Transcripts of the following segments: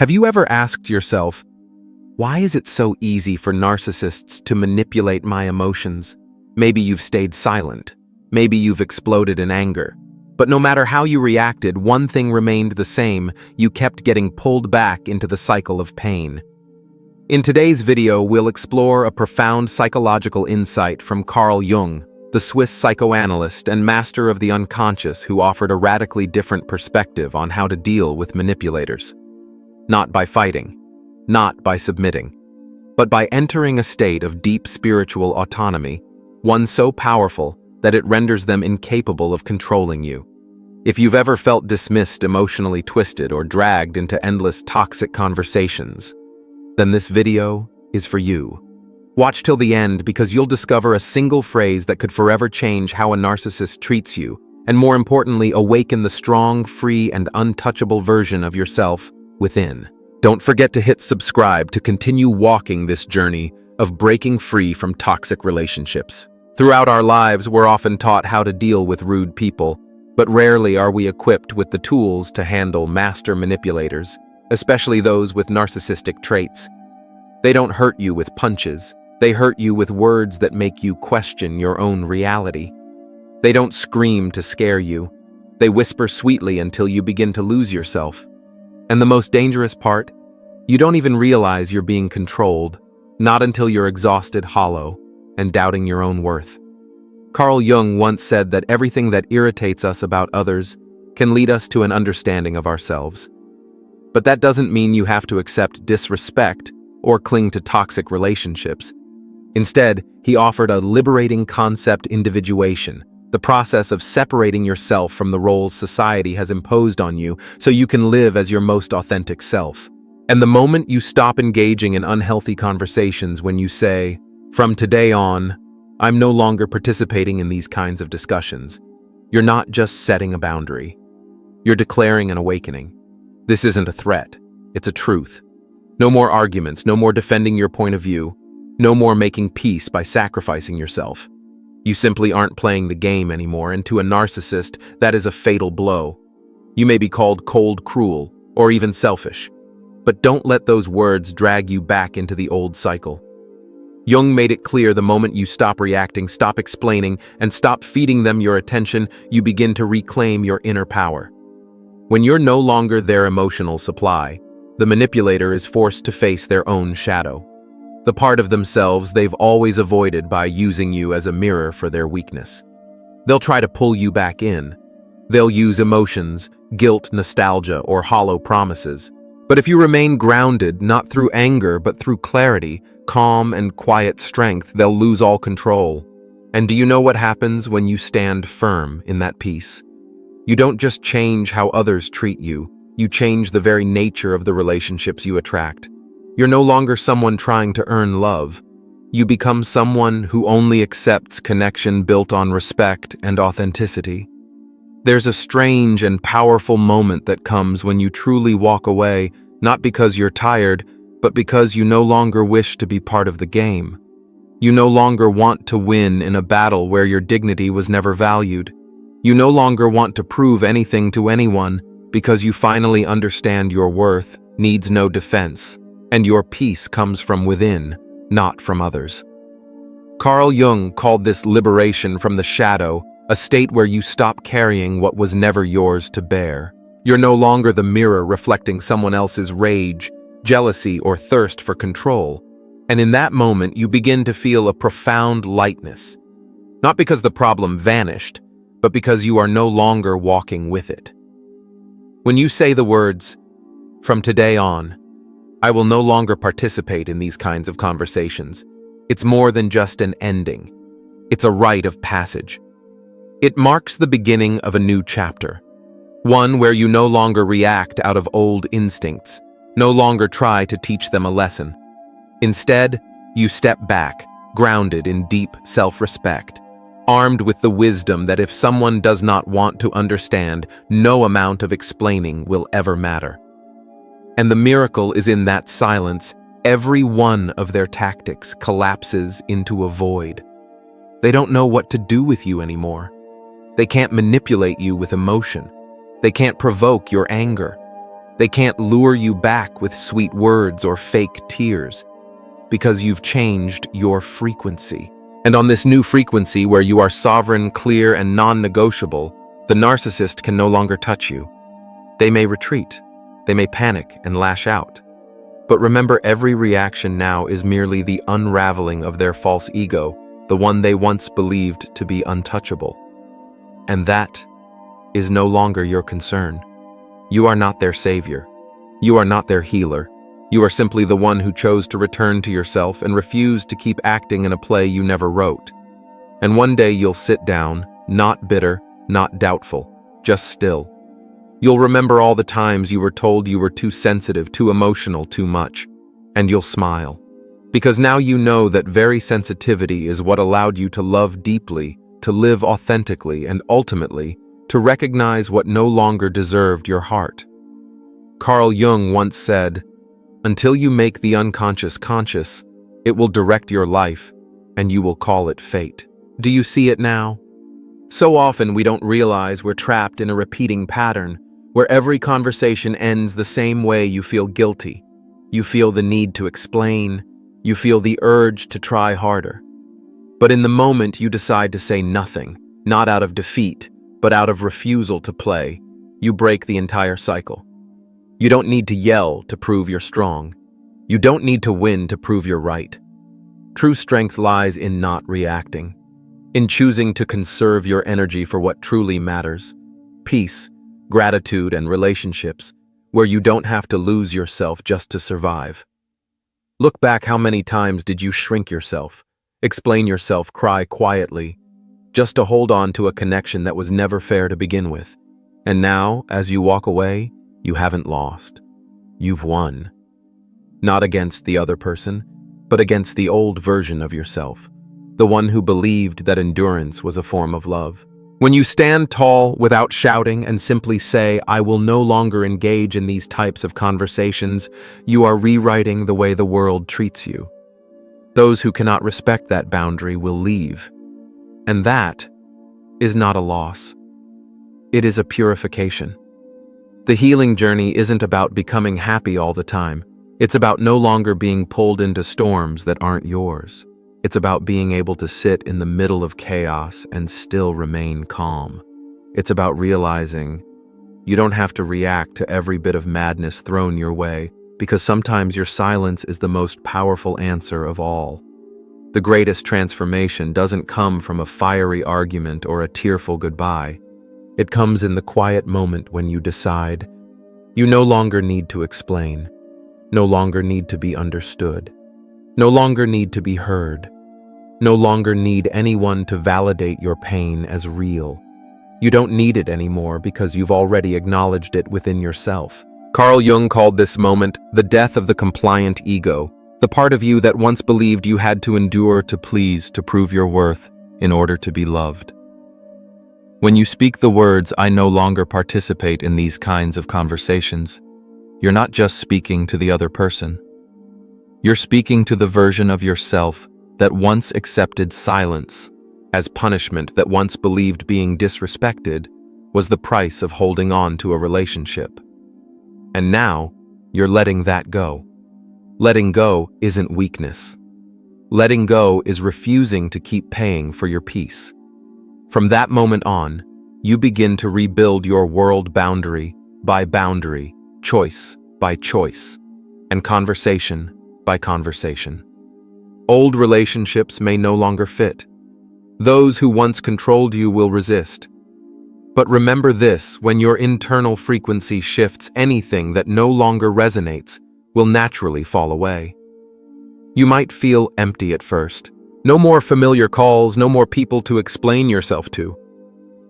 Have you ever asked yourself, why is it so easy for narcissists to manipulate my emotions? Maybe you've stayed silent. Maybe you've exploded in anger. But no matter how you reacted, one thing remained the same: you kept getting pulled back into the cycle of pain. In today's video, we'll explore a profound psychological insight from Carl Jung, the Swiss psychoanalyst and master of the unconscious, who offered a radically different perspective on how to deal with manipulators. Not by fighting, not by submitting, but by entering a state of deep spiritual autonomy, one so powerful that it renders them incapable of controlling you. If you've ever felt dismissed, emotionally twisted, or dragged into endless toxic conversations, then this video is for you. Watch till the end, because you'll discover a single phrase that could forever change how a narcissist treats you, and more importantly, awaken the strong, free, and untouchable version of yourself within. Don't forget to hit subscribe to continue walking this journey of breaking free from toxic relationships. Throughout our lives, we're often taught how to deal with rude people, but rarely are we equipped with the tools to handle master manipulators, especially those with narcissistic traits. They don't hurt you with punches. They hurt you with words that make you question your own reality. They don't scream to scare you. They whisper sweetly until you begin to lose yourself. And the most dangerous part? You don't even realize you're being controlled, not until you're exhausted, hollow, and doubting your own worth. Carl Jung once said that everything that irritates us about others can lead us to an understanding of ourselves. But that doesn't mean you have to accept disrespect or cling to toxic relationships. Instead, he offered a liberating concept: individuation, the process of separating yourself from the roles society has imposed on you so you can live as your most authentic self. And the moment you stop engaging in unhealthy conversations, when you say, "From today on, I'm no longer participating in these kinds of discussions," you're not just setting a boundary. You're declaring an awakening. This isn't a threat. It's a truth. No more arguments, no more defending your point of view, no more making peace by sacrificing yourself. You simply aren't playing the game anymore, and to a narcissist, that is a fatal blow. You may be called cold, cruel, or even selfish, but don't let those words drag you back into the old cycle. Jung made it clear: the moment you stop reacting, stop explaining, and stop feeding them your attention, you begin to reclaim your inner power. When you're no longer their emotional supply, the manipulator is forced to face their own shadow, the part of themselves they've always avoided by using you as a mirror for their weakness. They'll try to pull you back in. They'll use emotions, guilt, nostalgia, or hollow promises. But if you remain grounded, not through anger, but through clarity, calm, and quiet strength, they'll lose all control. And do you know what happens when you stand firm in that peace? You don't just change how others treat you, you change the very nature of the relationships you attract. You're no longer someone trying to earn love. You become someone who only accepts connection built on respect and authenticity. There's a strange and powerful moment that comes when you truly walk away, not because you're tired, but because you no longer wish to be part of the game. You no longer want to win in a battle where your dignity was never valued. You no longer want to prove anything to anyone, because you finally understand your worth needs no defense, and your peace comes from within, not from others. Carl Jung called this liberation from the shadow, a state where you stop carrying what was never yours to bear. You're no longer the mirror reflecting someone else's rage, jealousy, or thirst for control. And in that moment, you begin to feel a profound lightness. Not because the problem vanished, but because you are no longer walking with it. When you say the words, "From today on, I will no longer participate in these kinds of conversations," it's more than just an ending. It's a rite of passage. It marks the beginning of a new chapter, one where you no longer react out of old instincts, no longer try to teach them a lesson. Instead, you step back, grounded in deep self-respect, armed with the wisdom that if someone does not want to understand, no amount of explaining will ever matter. And the miracle is in that silence. Every one of their tactics collapses into a void. They don't know what to do with you anymore. They can't manipulate you with emotion. They can't provoke your anger. They can't lure you back with sweet words or fake tears, because you've changed your frequency. And on this new frequency where you are sovereign, clear, and non-negotiable, the narcissist can no longer touch you. They may retreat, they may panic and lash out. But remember, every reaction now is merely the unraveling of their false ego, the one they once believed to be untouchable. And that is no longer your concern. You are not their savior. You are not their healer. You are simply the one who chose to return to yourself and refuse to keep acting in a play you never wrote. And one day you'll sit down, not bitter, not doubtful, just still. You'll remember all the times you were told you were too sensitive, too emotional, too much. And you'll smile. Because now you know that very sensitivity is what allowed you to love deeply, to live authentically, and ultimately, to recognize what no longer deserved your heart. Carl Jung once said, "Until you make the unconscious conscious, it will direct your life, and you will call it fate." Do you see it now? So often we don't realize we're trapped in a repeating pattern, where every conversation ends the same way. You feel guilty. You feel the need to explain. You feel the urge to try harder. But in the moment you decide to say nothing, not out of defeat, but out of refusal to play, you break the entire cycle. You don't need to yell to prove you're strong. You don't need to win to prove you're right. True strength lies in not reacting, in choosing to conserve your energy for what truly matters: peace, gratitude, and relationships, where you don't have to lose yourself just to survive. Look back, how many times did you shrink yourself, explain yourself, cry quietly, just to hold on to a connection that was never fair to begin with? And now, as you walk away, you haven't lost. You've won. Not against the other person, but against the old version of yourself, the one who believed that endurance was a form of love. When you stand tall without shouting and simply say, "I will no longer engage in these types of conversations," you are rewriting the way the world treats you. Those who cannot respect that boundary will leave. And that is not a loss. It is a purification. The healing journey isn't about becoming happy all the time. It's about no longer being pulled into storms that aren't yours. It's about being able to sit in the middle of chaos and still remain calm. It's about realizing you don't have to react to every bit of madness thrown your way, because sometimes your silence is the most powerful answer of all. The greatest transformation doesn't come from a fiery argument or a tearful goodbye. It comes in the quiet moment when you decide you no longer need to explain, no longer need to be understood, no longer need to be heard, no longer need anyone to validate your pain as real. You don't need it anymore because you've already acknowledged it within yourself. Carl Jung called this moment the death of the compliant ego, the part of you that once believed you had to endure, to please, to prove your worth in order to be loved. When you speak the words, "I no longer participate in these kinds of conversations," you're not just speaking to the other person. You're speaking to the version of yourself that once accepted silence as punishment, that once believed being disrespected was the price of holding on to a relationship. And now, you're letting that go. Letting go isn't weakness. Letting go is refusing to keep paying for your peace. From that moment on, you begin to rebuild your world boundary by boundary, choice by choice, and conversation by conversation. Old relationships may no longer fit. Those who once controlled you will resist. But remember this: when your internal frequency shifts, anything that no longer resonates will naturally fall away. You might feel empty at first. No more familiar calls, no more people to explain yourself to.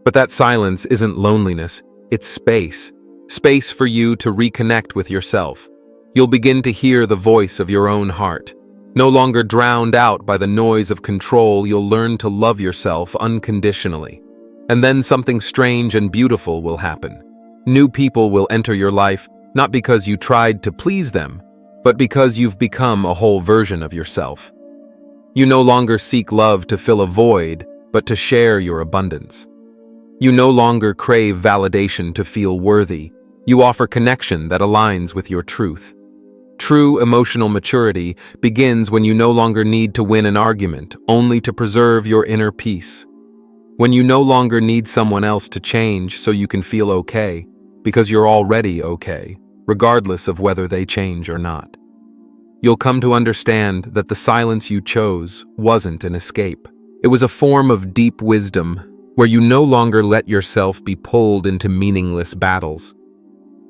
But that silence isn't loneliness, it's space. Space for you to reconnect with yourself. You'll begin to hear the voice of your own heart. No longer drowned out by the noise of control, you'll learn to love yourself unconditionally. And then something strange and beautiful will happen. New people will enter your life, not because you tried to please them, but because you've become a whole version of yourself. You no longer seek love to fill a void, but to share your abundance. You no longer crave validation to feel worthy, You offer connection that aligns with your truth. True emotional maturity begins when you no longer need to win an argument, only to preserve your inner peace. When you no longer need someone else to change so you can feel okay, because you're already okay, regardless of whether they change or not. You'll come to understand that the silence you chose wasn't an escape. It was a form of deep wisdom, where you no longer let yourself be pulled into meaningless battles.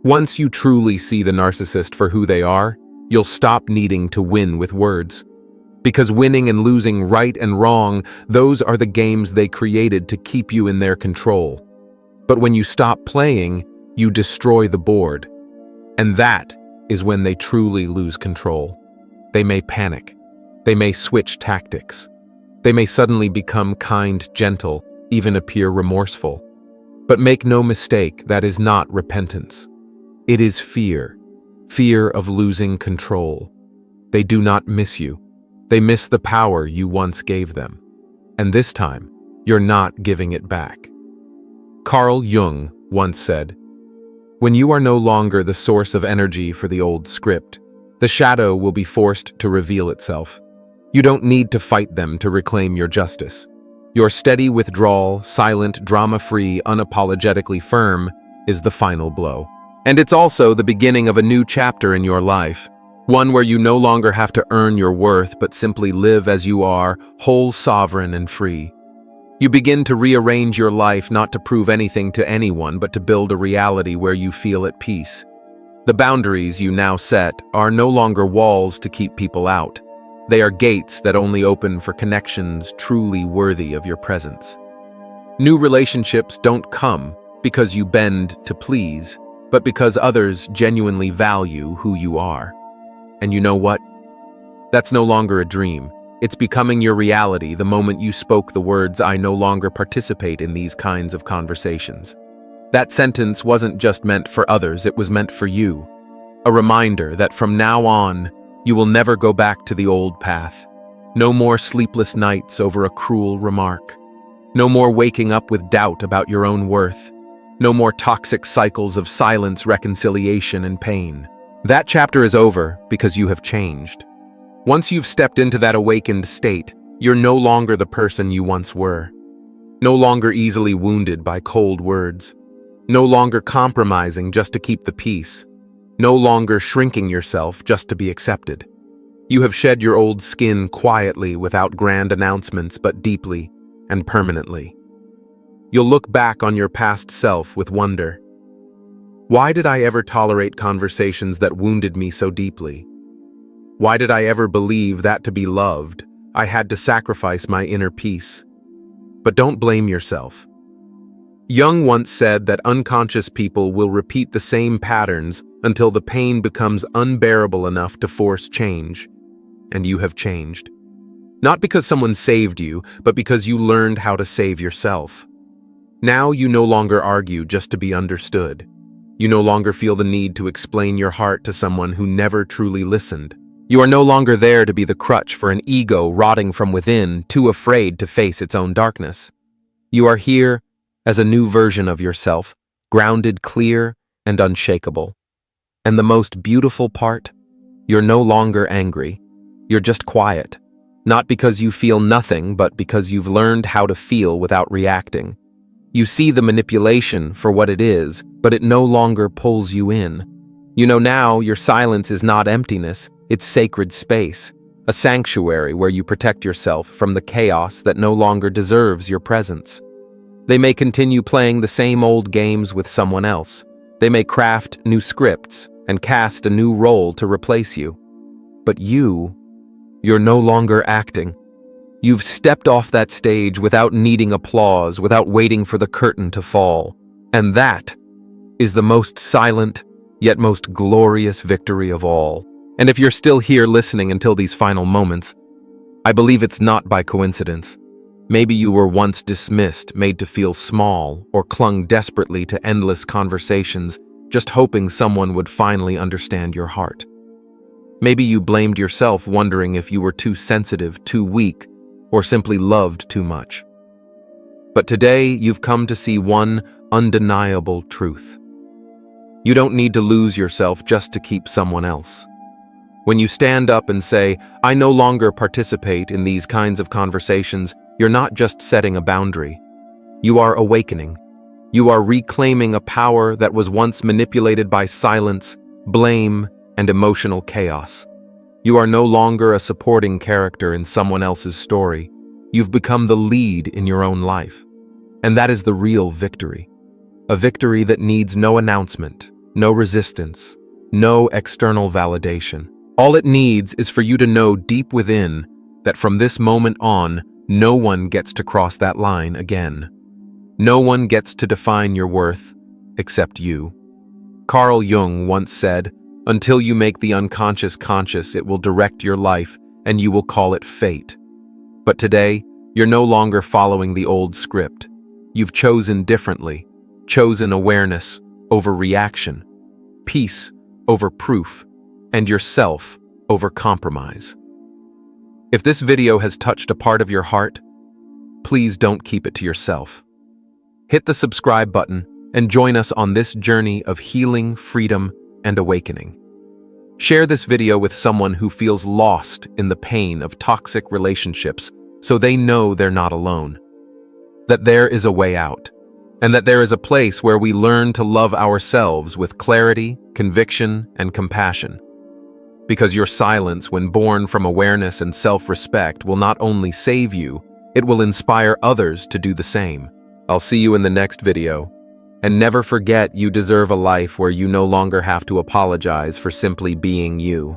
Once you truly see the narcissist for who they are, you'll stop needing to win with words. Because winning and losing, right and wrong, those are the games they created to keep you in their control. But when you stop playing, you destroy the board. And that is when they truly lose control. They may panic. They may switch tactics. They may suddenly become kind, gentle, even appear remorseful. But make no mistake, that is not repentance. It is fear. Fear of losing control. They do not miss you. They miss the power you once gave them. And this time, you're not giving it back. Carl Jung once said, "When you are no longer the source of energy for the old script, the shadow will be forced to reveal itself. You don't need to fight them to reclaim your justice. Your steady withdrawal, silent, drama-free, unapologetically firm, is the final blow. And it's also the beginning of a new chapter in your life, one where you no longer have to earn your worth but simply live as you are, whole, sovereign, and free. You begin to rearrange your life not to prove anything to anyone but to build a reality where you feel at peace. The boundaries you now set are no longer walls to keep people out. They are gates that only open for connections truly worthy of your presence. New relationships don't come because you bend to please, but because others genuinely value who you are. And you know what? That's no longer a dream. It's becoming your reality the moment you spoke the words, "I no longer participate in these kinds of conversations." That sentence wasn't just meant for others, it was meant for you. A reminder that from now on, you will never go back to the old path. No more sleepless nights over a cruel remark. No more waking up with doubt about your own worth. No more toxic cycles of silence, reconciliation, and pain. That chapter is over because you have changed. Once you've stepped into that awakened state, you're no longer the person you once were. No longer easily wounded by cold words. No longer compromising just to keep the peace. No longer shrinking yourself just to be accepted. You have shed your old skin quietly without grand announcements, but deeply and permanently. You'll look back on your past self with wonder. Why did I ever tolerate conversations that wounded me so deeply? Why did I ever believe that to be loved, I had to sacrifice my inner peace? But don't blame yourself. Jung once said that unconscious people will repeat the same patterns until the pain becomes unbearable enough to force change. And you have changed. Not because someone saved you, but because you learned how to save yourself. Now you no longer argue just to be understood. You no longer feel the need to explain your heart to someone who never truly listened. You are no longer there to be the crutch for an ego rotting from within, too afraid to face its own darkness. You are here as a new version of yourself, grounded, clear, and unshakable. And the most beautiful part? You're no longer angry. You're just quiet. Not because you feel nothing, but because you've learned how to feel without reacting. You see the manipulation for what it is, but it no longer pulls you in. You know now your silence is not emptiness, it's sacred space, a sanctuary where you protect yourself from the chaos that no longer deserves your presence. They may continue playing the same old games with someone else. They may craft new scripts and cast a new role to replace you. But you're no longer acting. You've stepped off that stage without needing applause, without waiting for the curtain to fall. And that is the most silent, yet most glorious victory of all. And if you're still here listening until these final moments, I believe it's not by coincidence. Maybe you were once dismissed, made to feel small, or clung desperately to endless conversations, just hoping someone would finally understand your heart. Maybe you blamed yourself, wondering if you were too sensitive, too weak, or simply loved too much. But today, you've come to see one undeniable truth. You don't need to lose yourself just to keep someone else. When you stand up and say, "I no longer participate in these kinds of conversations," you're not just setting a boundary. You are awakening. You are reclaiming a power that was once manipulated by silence, blame, and emotional chaos. You are no longer a supporting character in someone else's story. You've become the lead in your own life. And that is the real victory. A victory that needs no announcement, no resistance, no external validation. All it needs is for you to know deep within that from this moment on, no one gets to cross that line again. No one gets to define your worth except you. Carl Jung once said, "Until you make the unconscious conscious, it will direct your life and you will call it fate." But today, you're no longer following the old script. You've chosen differently, chosen awareness over reaction, peace over proof, and yourself over compromise. If this video has touched a part of your heart, please don't keep it to yourself. Hit the subscribe button and join us on this journey of healing, freedom, and awakening. Share this video with someone who feels lost in the pain of toxic relationships so they know they're not alone. That there is a way out, and that there is a place where we learn to love ourselves with clarity, conviction, and compassion. Because your silence, when born from awareness and self-respect, will not only save you, it will inspire others to do the same. I'll see you in the next video. And never forget, you deserve a life where you no longer have to apologize for simply being you.